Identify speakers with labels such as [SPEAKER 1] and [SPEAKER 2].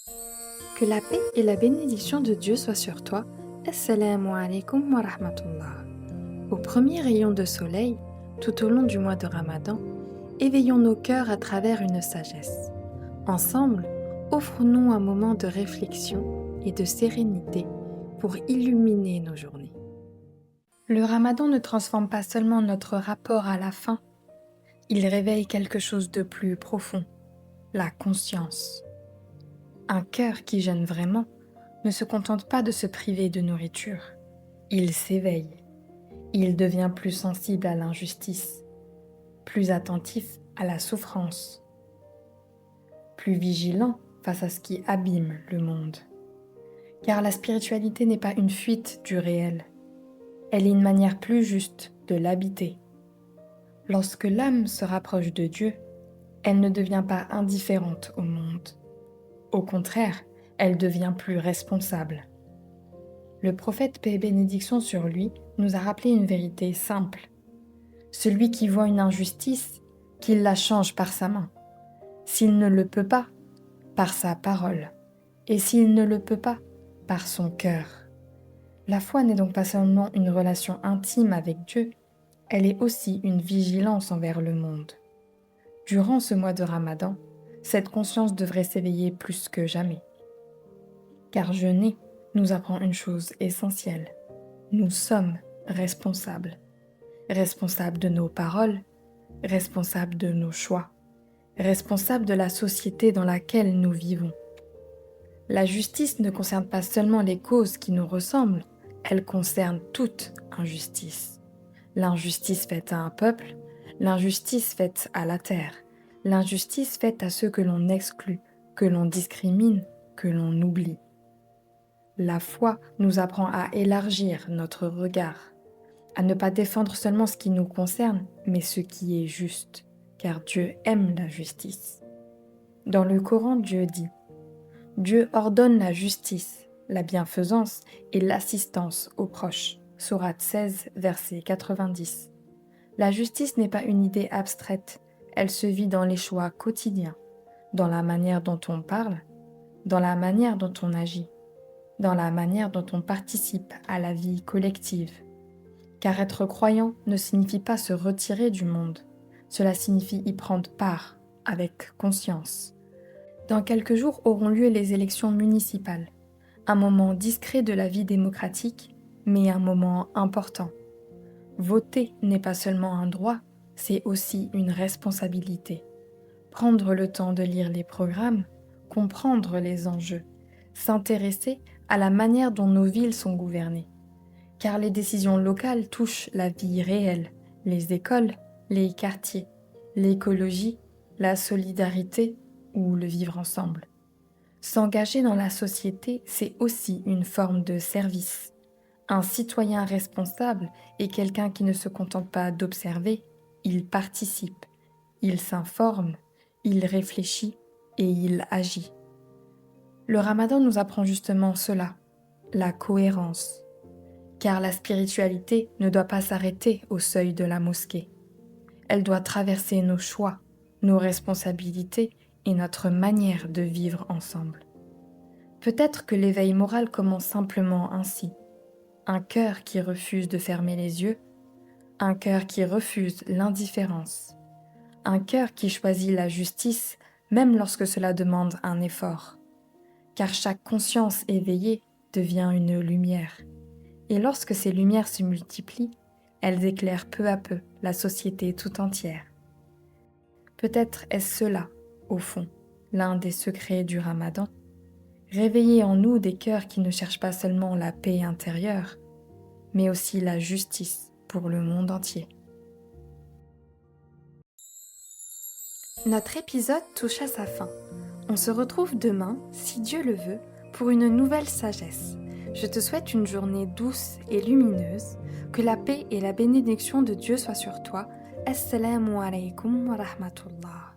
[SPEAKER 1] Que la paix et la bénédiction de Dieu soient sur toi. Assalamu alaikum wa rahmatullah. Au premier rayon de soleil, tout au long du mois de Ramadan, éveillons nos cœurs à travers une sagesse. Ensemble, offrons-nous un moment de réflexion et de sérénité pour illuminer nos journées. Le Ramadan ne transforme pas seulement notre rapport à la faim, il réveille quelque chose de plus profond, la conscience. Un cœur qui jeûne vraiment ne se contente pas de se priver de nourriture. Il s'éveille. Il devient plus sensible à l'injustice, plus attentif à la souffrance, plus vigilant face à ce qui abîme le monde. Car la spiritualité n'est pas une fuite du réel. Elle est une manière plus juste de l'habiter. Lorsque l'âme se rapproche de Dieu, elle ne devient pas indifférente au monde. Au contraire, elle devient plus responsable. Le prophète, paix et bénédiction sur lui, nous a rappelé une vérité simple. Celui qui voit une injustice, qu'il la change par sa main. S'il ne le peut pas, par sa parole. Et s'il ne le peut pas, par son cœur. La foi n'est donc pas seulement une relation intime avec Dieu, elle est aussi une vigilance envers le monde. Durant ce mois de Ramadan, cette conscience devrait s'éveiller plus que jamais. Car jeûner nous apprend une chose essentielle. Nous sommes responsables. Responsables de nos paroles, responsables de nos choix, responsables de la société dans laquelle nous vivons. La justice ne concerne pas seulement les causes qui nous ressemblent, elle concerne toute injustice. L'injustice faite à un peuple, l'injustice faite à la terre, l'injustice faite à ceux que l'on exclut, que l'on discrimine, que l'on oublie. La foi nous apprend à élargir notre regard, à ne pas défendre seulement ce qui nous concerne, mais ce qui est juste, car Dieu aime la justice. Dans le Coran, Dieu dit « Dieu ordonne la justice, la bienfaisance et l'assistance aux proches » Sourate 16, verset 90. La justice n'est pas une idée abstraite, elle se vit dans les choix quotidiens, dans la manière dont on parle, dans la manière dont on agit, dans la manière dont on participe à la vie collective. Car être croyant ne signifie pas se retirer du monde, cela signifie y prendre part, avec conscience. Dans quelques jours auront lieu les élections municipales, un moment discret de la vie démocratique, mais un moment important. Voter n'est pas seulement un droit, c'est aussi une responsabilité. Prendre le temps de lire les programmes, comprendre les enjeux, s'intéresser à la manière dont nos villes sont gouvernées. Car les décisions locales touchent la vie réelle, les écoles, les quartiers, l'écologie, la solidarité ou le vivre ensemble. S'engager dans la société, c'est aussi une forme de service. Un citoyen responsable est quelqu'un qui ne se contente pas d'observer, il participe, il s'informe, il réfléchit et il agit. Le Ramadan nous apprend justement cela, la cohérence. Car la spiritualité ne doit pas s'arrêter au seuil de la mosquée. Elle doit traverser nos choix, nos responsabilités et notre manière de vivre ensemble. Peut-être que l'éveil moral commence simplement ainsi. Un cœur qui refuse de fermer les yeux, un cœur qui refuse l'indifférence, un cœur qui choisit la justice même lorsque cela demande un effort. Car chaque conscience éveillée devient une lumière. Et lorsque ces lumières se multiplient, elles éclairent peu à peu la société tout entière. Peut-être est-ce cela, au fond, l'un des secrets du Ramadan, réveiller en nous des cœurs qui ne cherchent pas seulement la paix intérieure, mais aussi la justice pour le monde entier. Notre épisode touche à sa fin. On se retrouve demain, si Dieu le veut, pour une nouvelle sagesse. Je te souhaite une journée douce et lumineuse, que la paix et la bénédiction de Dieu soient sur toi. Assalamu alaikum wa rahmatullah.